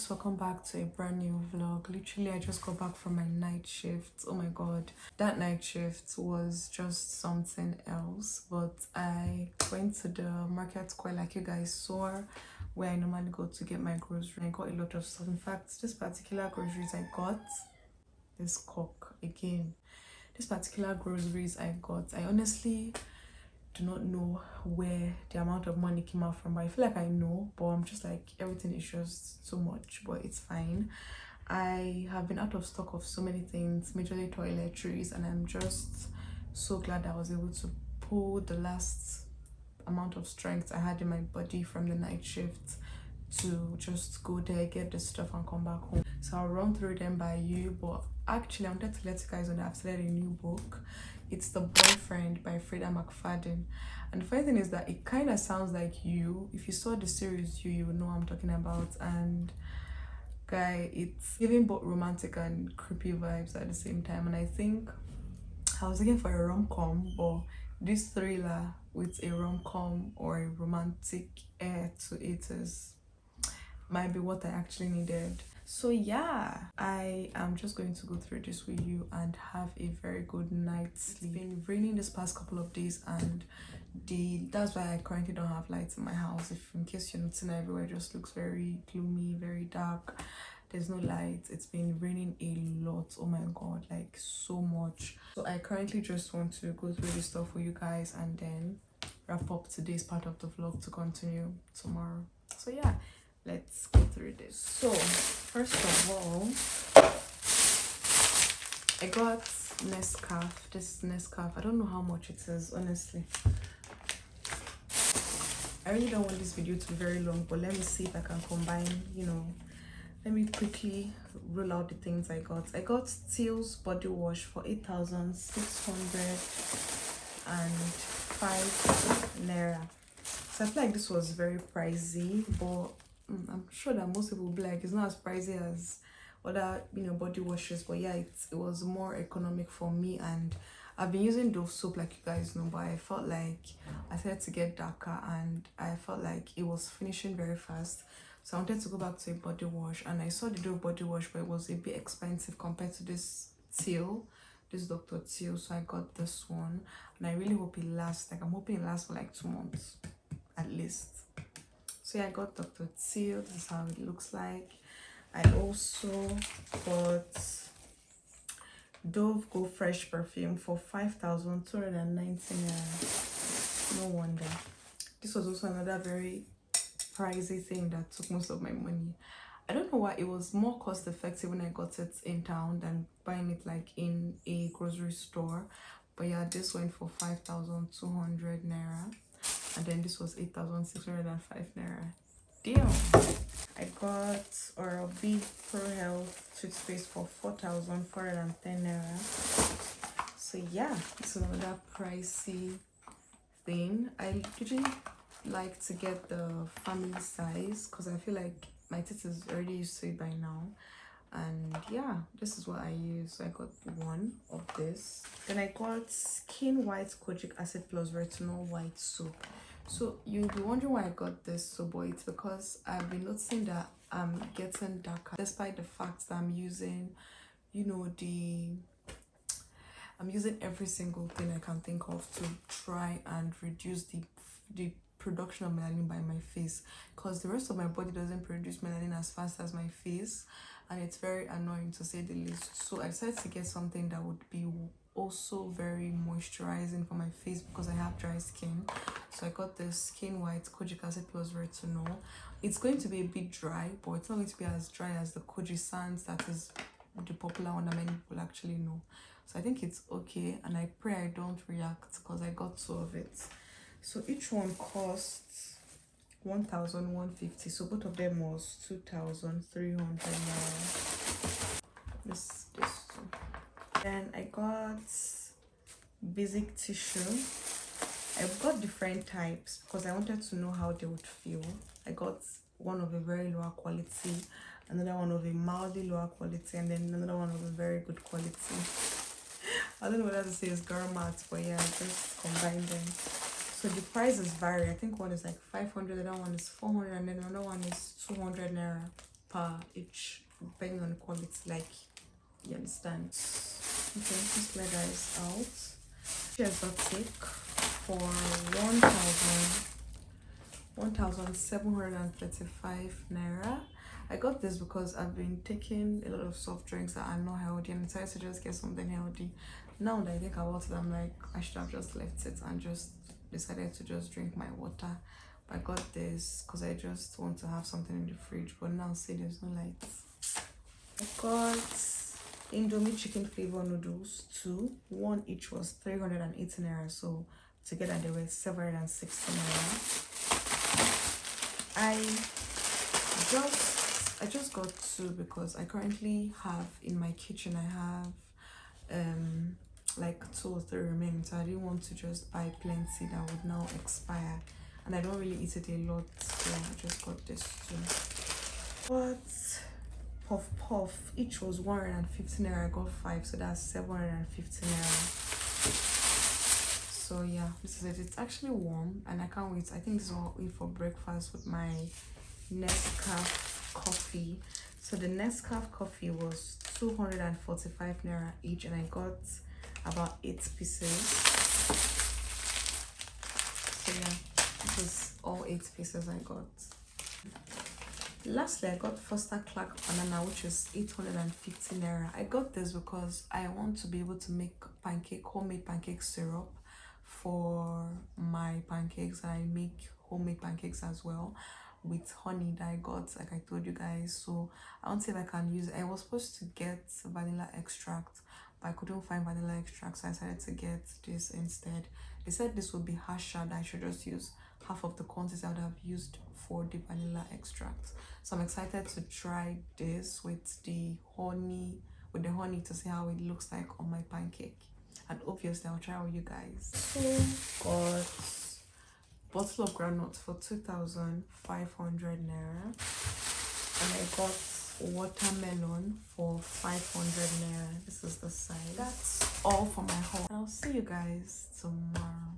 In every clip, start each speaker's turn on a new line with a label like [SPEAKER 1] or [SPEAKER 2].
[SPEAKER 1] Welcome back to a brand new vlog. Literally, I just got back from my night shift. Oh my god, that night shift was just something else. But I went to the market square like you guys saw, where I normally go to get my groceries. I got a lot of stuff. In fact, this particular groceries I got, this cock again, this particular groceries I got, I honestly do not know where the amount of money came out from, but I feel like I know, but I'm just like, everything is just so much, but it's fine. I have been out of stock of so many things, majorly toiletries, and I'm just so glad I was able to pull the last amount of strength I had in my body from the night shift to just go there, get the stuff, and come back home. So I'll run through them by you, but actually I wanted to let you guys know that I've started a new book. It's The Boyfriend by Frida McFadden. And the funny thing is that it kind of sounds like You. If you saw the series You would know what I'm talking about. And guy, it's giving both romantic and creepy vibes at the same time. And I think I was looking for a rom-com, but this thriller with a rom-com or a romantic air to it is might be what I actually needed. So yeah, I am just going to go through this with you and have a very good night's sleep. It's been raining this past couple of days, and that's why I currently don't have lights in my house. If in case you're noticing, everywhere it just looks very gloomy, very dark. There's no light. It's been raining a lot. Oh my god, like so much. So I currently just want to go through this stuff with you guys and then wrap up today's part of the vlog to continue tomorrow. So yeah, let's go through this. So first of all, I got Nescafe. This Nescafe, I don't know how much it is, honestly. I really don't want this video to be very long, but let me see if I can combine, let me quickly roll out the things I got. I got Teal's body wash for 8,605 naira. So I feel like this was very pricey, but I'm sure that most people will be like, it's not as pricey as other body washes, but yeah, it was more economic for me. And I've been using Dove soap, like you guys know, but I felt like I started to get darker and I felt like it was finishing very fast. So I wanted to go back to a body wash, and I saw the Dove body wash, but it was a bit expensive compared to this Dr. Teal. So I got this one, and I really hope it lasts. Like, I'm hoping it lasts for like 2 months at least. So yeah, I got Dr. Teal. This is how it looks like. I also got Dove Go Fresh perfume for 5,290 naira. No wonder. This was also another very pricey thing that took most of my money. I don't know why. It was more cost effective when I got it in town than buying it like in a grocery store. But yeah, this went for 5,200 naira, and then this was 8,605 naira. Damn. I got Oral-B Pro Health toothpaste for 4,410 naira. So yeah, this is another pricey thing. I usually like to get the family size because I feel like my teeth is already used to it by now. And yeah, this is what I use. So I got one of this. Then I got Skin White Kojic Acid Plus Retinol White Soap. So you'll be wondering why I got this soap, but it's because I've been noticing that I'm getting darker, despite the fact that I'm using, I'm using every single thing I can think of to try and reduce the production of melanin by my face, because the rest of my body doesn't produce melanin as fast as my face, and it's very annoying to say the least. So I decided to get something that would be also very moisturizing for my face because I have dry skin. So I got this Skin White Kojic Acid Plus Retinol. It's going to be a bit dry, but it's not going to be as dry as the Koji Sans that is the popular one that many people actually know. So I think it's okay, and I pray I don't react because I got 2 of it. So each one costs 1,150. So both of them was 2,300 naira. This two. Then I got basic tissue. I got different types because I wanted to know how they would feel. I got one of a very lower quality, another one of a mildly lower quality, and then another one of a very good quality. I don't know whether to say it's girl math, but yeah, I just combined them. So the prices vary. I think one is like 500, the other one is 400, and then another one is 200 naira per each, depending on the quality. Like, you understand? Okay, this leather is out. She has got thick for 1,735 naira. I got this because I've been taking a lot of soft drinks that are not healthy, and I decided to just get something healthy. Now that I think about it, I'm like, I should have just left it and just decided to just drink my water. But I got this because I just want to have something in the fridge, but now see there's no lights. I got Indomie chicken flavor noodles, 2. One each was 380 naira, so together they were 760 naira. I just got 2 because I currently have in my kitchen, I have like 2 or 3 remaining, so I didn't want to just buy plenty that would now expire, and I don't really eat it a lot, so I just got this 2. But puff puff each was 150 naira. I got 5, so that's 750 naira. So yeah, this is it. It's actually warm and I can't wait. I think this is what I'll eat for breakfast with my Nescafe coffee. So the Nescafe coffee was 245 naira each, and I got about 8 pieces. So yeah, this is all 8 pieces I got. Lastly, I got Foster Clark banana, which is 850 naira. I got this because I want to be able to make homemade pancake syrup for my pancakes. I make homemade pancakes as well with honey that I got, like I told you guys. So I want to see if I can use it. I was supposed to get vanilla extract, but I couldn't find vanilla extract, so I decided to get this instead. They said this would be harsher, that I should just use half of the quantity I would have used for the vanilla extract. So I'm excited to try this with the honey to see how it looks like on my pancake, and obviously I'll try with you guys. So got bottle of granules for 2,500 naira, and I got watermelon for 500 naira. This is the size. That's all for my haul. I'll see you guys tomorrow.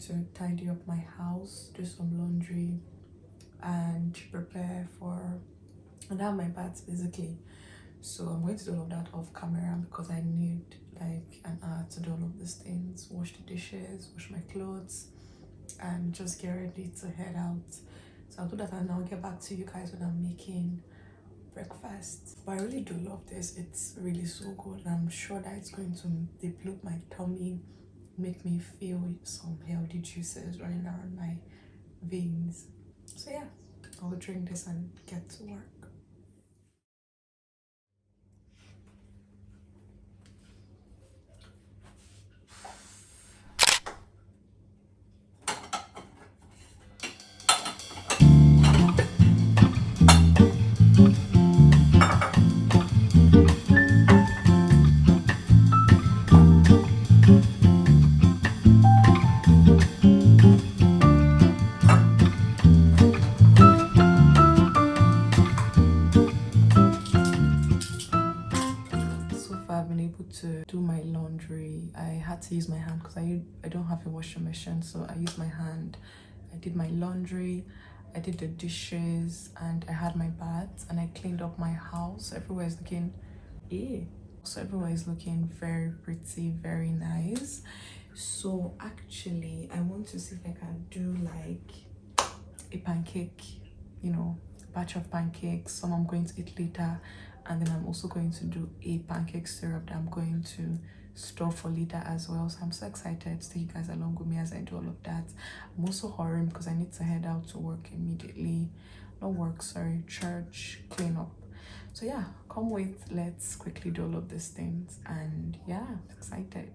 [SPEAKER 1] To tidy up my house, do some laundry, and prepare for and have my baths basically. So I'm going to do all of that off camera because I need like an hour to do all of these things, wash the dishes, wash my clothes, and just get ready to head out. So I'll do that and I'll get back to you guys when I'm making breakfast. But I really do love this. It's really so good. I'm sure that it's going to deplete my tummy, make me feel some healthy juices running around my veins. So yeah, I'll drink this and get to work. To do my laundry, I had to use my hand because I don't have a washing machine, so I used my hand. I did my laundry, I did the dishes, and I had my bath, and I cleaned up my house. Everywhere is looking so everywhere is looking very pretty, very nice. So actually I want to see if I can do like a pancake, you know, batch of pancakes. Some I'm going to eat later, and then I'm also going to do a pancake syrup that I'm going to store for later as well. So I'm so excited to take you guys along with me as I do all of that. I'm also hurrying because I need to head out to work immediately. Not work, sorry, church, clean up. So yeah, come with, let's quickly do all of these things. And yeah, excited.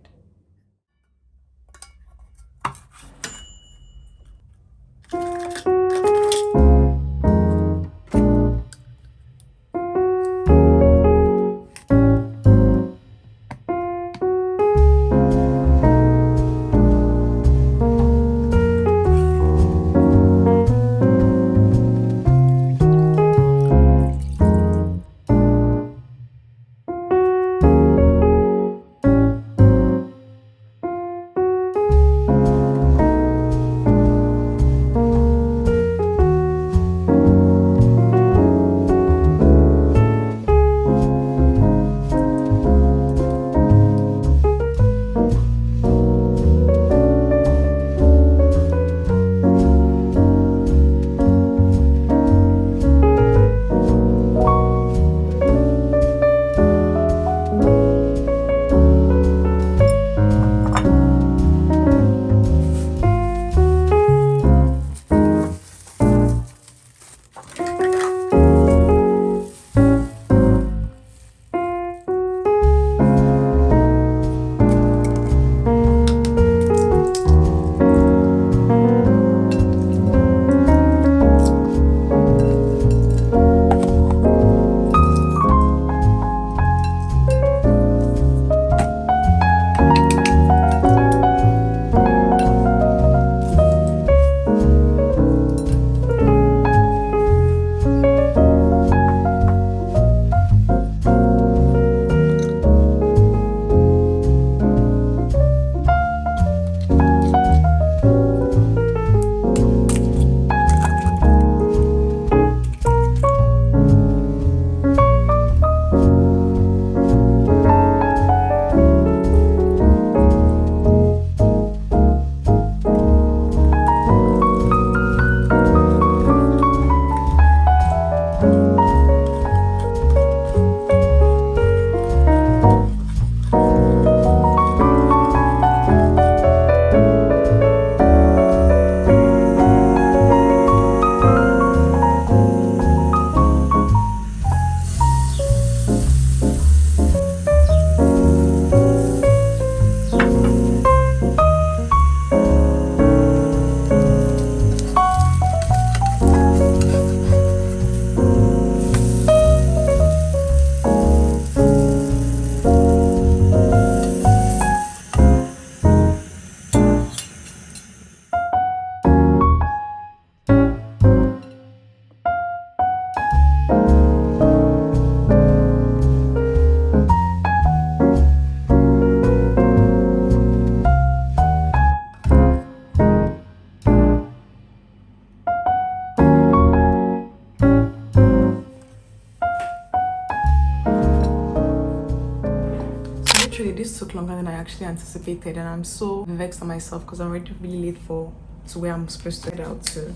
[SPEAKER 1] Literally, this took longer than I actually anticipated, and I'm so vexed on myself because I'm already really late to where I'm supposed to head out to.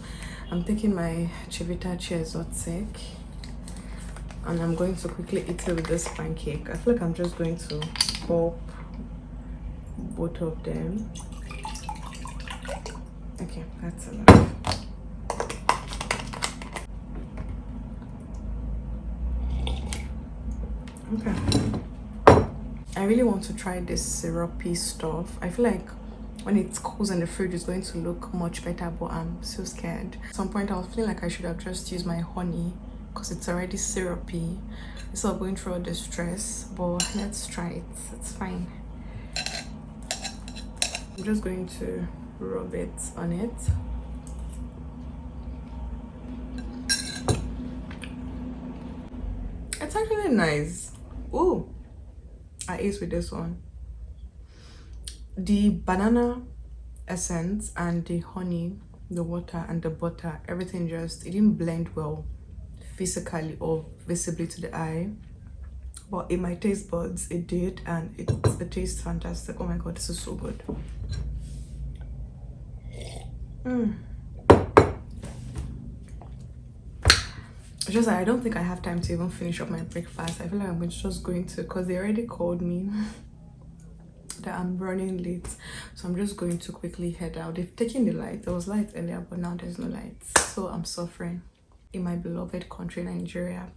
[SPEAKER 1] I'm taking my Chidera chores, and I'm going to quickly eat it with this pancake. I feel like I'm just going to pop both of them. Okay, that's enough. Okay. I really want to try this syrupy stuff. I feel like when it cools in the fridge, it's going to look much better, but I'm so scared. At some point, I was feeling like I should have just used my honey because it's already syrupy. Instead of going through all the stress, but let's try it. It's fine. I'm just going to rub it on it. It's actually nice. Oh, I ate with this one. The banana essence and the honey, the water and the butter, everything it didn't blend well physically or visibly to the eye, but in my taste buds it did, and it tastes fantastic. Oh my god, this is so good. Just I don't think I have time to even finish up my breakfast. I feel like I'm just going to, because they already called me that I'm running late, so I'm just going to quickly head out. They've taken the light. There was light earlier, but now there's no lights, so I'm suffering in my beloved country, Nigeria.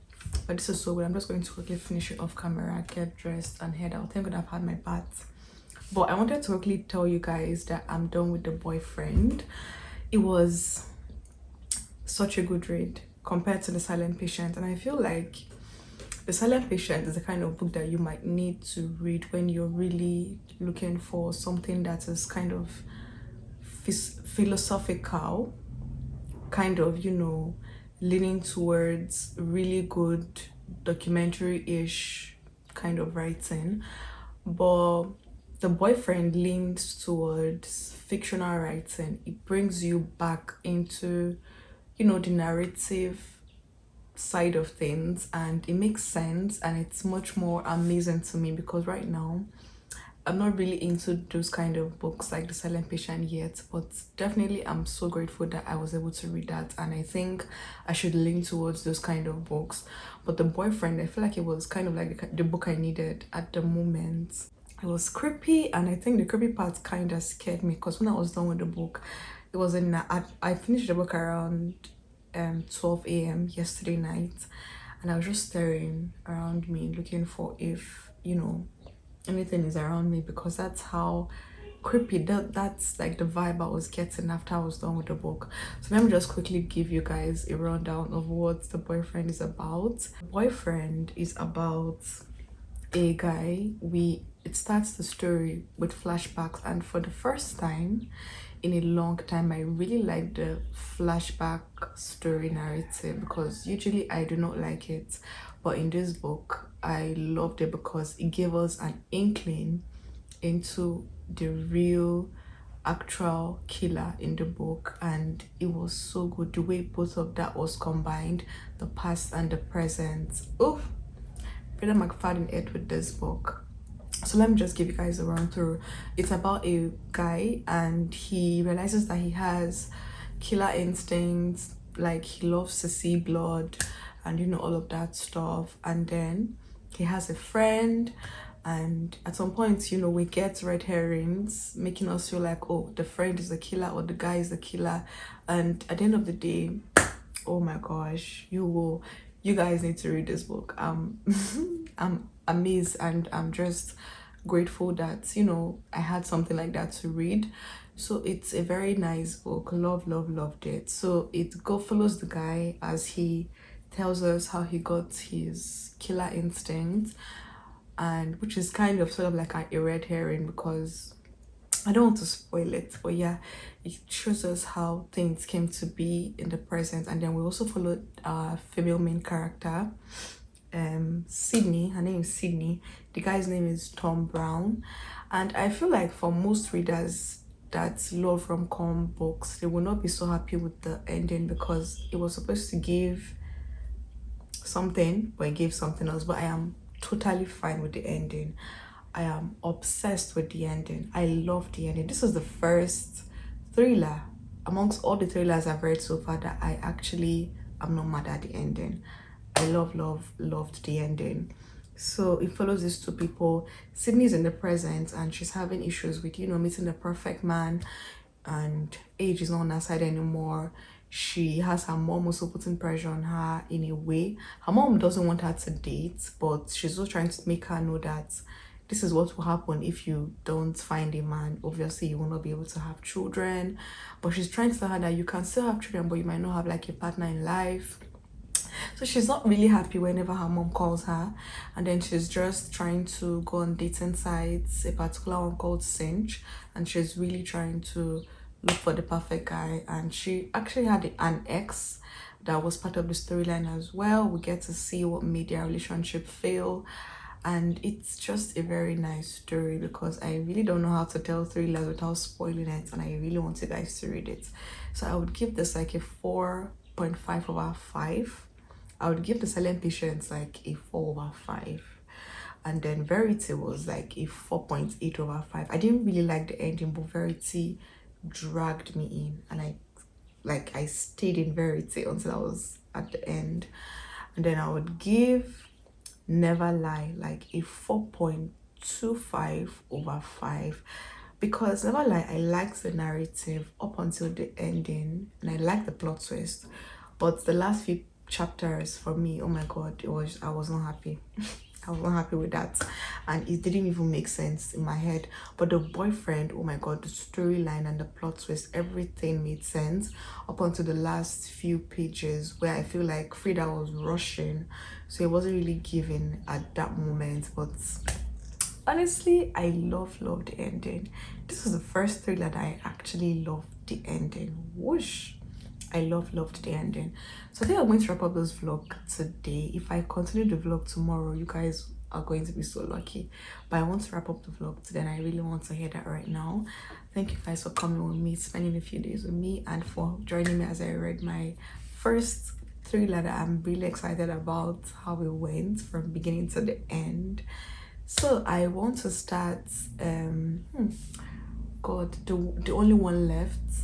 [SPEAKER 1] But this is so good. I'm just going to quickly finish it off camera, get dressed and head out. Thank God I've had my bath. But I wanted to quickly tell you guys that I'm done with The Boyfriend. It was such a good read compared to The Silent Patient, and I feel like The Silent Patient is the kind of book that you might need to read when you're really looking for something that is kind of philosophical, kind of, you know, leaning towards really good documentary-ish kind of writing. But The Boyfriend leans towards fictional writing. It brings you back into, you know, the narrative side of things, and it makes sense, and it's much more amazing to me because right now I'm not really into those kind of books like The Silent Patient yet, but definitely I'm so grateful that I was able to read that, and I think I should lean towards those kind of books. But The Boyfriend, I feel like it was kind of like the book I needed at the moment. It was creepy, and I think the creepy part kind of scared me because when I was done with the book, it was I finished the book around 12 a.m. yesterday night, and I was just staring around me looking for if, you know, anything is around me, because that's how creepy that's like the vibe I was getting after I was done with the book. So let me just quickly give you guys a rundown of what The Boyfriend is about. The Boyfriend is about a guy. It starts the story with flashbacks, and for the first time in a long time, I really like the flashback story narrative, because usually I do not like it, but in this book I loved it because it gave us an inkling into the real actual killer in the book, and it was so good the way both of that was combined, the past and the present. Oof, Peter McFadden ate with this book. So let me just give you guys a run through. It's about a guy, and he realizes that he has killer instincts, like he loves to see blood and, you know, all of that stuff. And then he has a friend, and at some point, you know, we get red herrings making us feel like, oh, the friend is the killer or the guy is the killer. And at the end of the day, oh my gosh, you guys need to read this book. I'm amazed, and I'm just grateful that, you know, I had something like that to read. So it's a very nice book. Loved it. So it follows the guy as he tells us how he got his killer instinct, and which is kind of sort of like a red herring, because I don't want to spoil it, but yeah, it shows us how things came to be in the present. And then we also followed our female main character, Sydney. Her name is Sydney. The guy's name is Tom Brown. And I feel like for most readers that love rom-com books, they will not be so happy with the ending, because it was supposed to give something but it gave something else. But I am totally fine with the ending. I am obsessed with the ending. I love the ending. This is the first thriller amongst all the thrillers I've read so far that I actually am not mad at the ending. I loved the ending. So it follows these two people. Sydney's in the present and she's having issues with, meeting the perfect man, and age is not on her side anymore. She has her mom also putting pressure on her in a way. Her mom doesn't want her to date, but she's also trying to make her know that this is what will happen if you don't find a man. Obviously, you will not be able to have children. But she's trying to tell her that you can still have children, but you might not have like a partner in life. So she's not really happy whenever her mom calls her. And then she's just trying to go on dating sites, a particular one called Cinch. And she's really trying to look for the perfect guy. And she actually had an ex that was part of the storyline as well. We get to see what made their relationship fail. And it's just a very nice story because I really don't know how to tell thrillers without spoiling it, and I really want you guys to read it. So I would give this like a 4.5/5. I would give The Silent Patients like a 4/5. And then Verity was like a 4.8/5. I didn't really like the ending, but Verity dragged me in, and I stayed in Verity until I was at the end. And then I would give Never Lie like a 4.25/5 because Never Lie, I liked the narrative up until the ending and I liked the plot twist, but the last few chapters for me, oh my god, I was not happy. I was not happy with that, and it didn't even make sense in my head. But the boyfriend, oh my god, the storyline and the plot twist, everything made sense up until the last few pages where I feel like Frida was rushing, so it wasn't really giving at that moment. But honestly, I love the ending. This was the first thriller that I actually loved the ending. Whoosh, I loved the ending. So I think I'm going to wrap up this vlog today. If I continue the vlog tomorrow, you guys are going to be so lucky. But I want to wrap up the vlog today, and I really want to hear that right now. Thank you guys for coming with me, spending a few days with me, and for joining me as I read my first thriller that I'm really excited about how it went from beginning to the end. So I want to start the Only One Left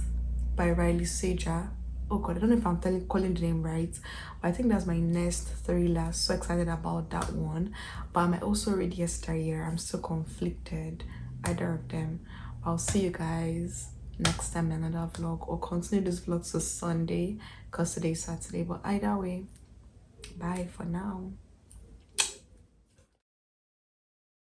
[SPEAKER 1] by Ceedraah. Oh god, I don't know if I'm calling the name right, but I think that's my next thriller. So excited about that one. But I might also read Yesteryear. I'm still conflicted, either of them. I'll see you guys next time in another vlog, or continue this vlog to Sunday because today's Saturday. But either way, bye for now.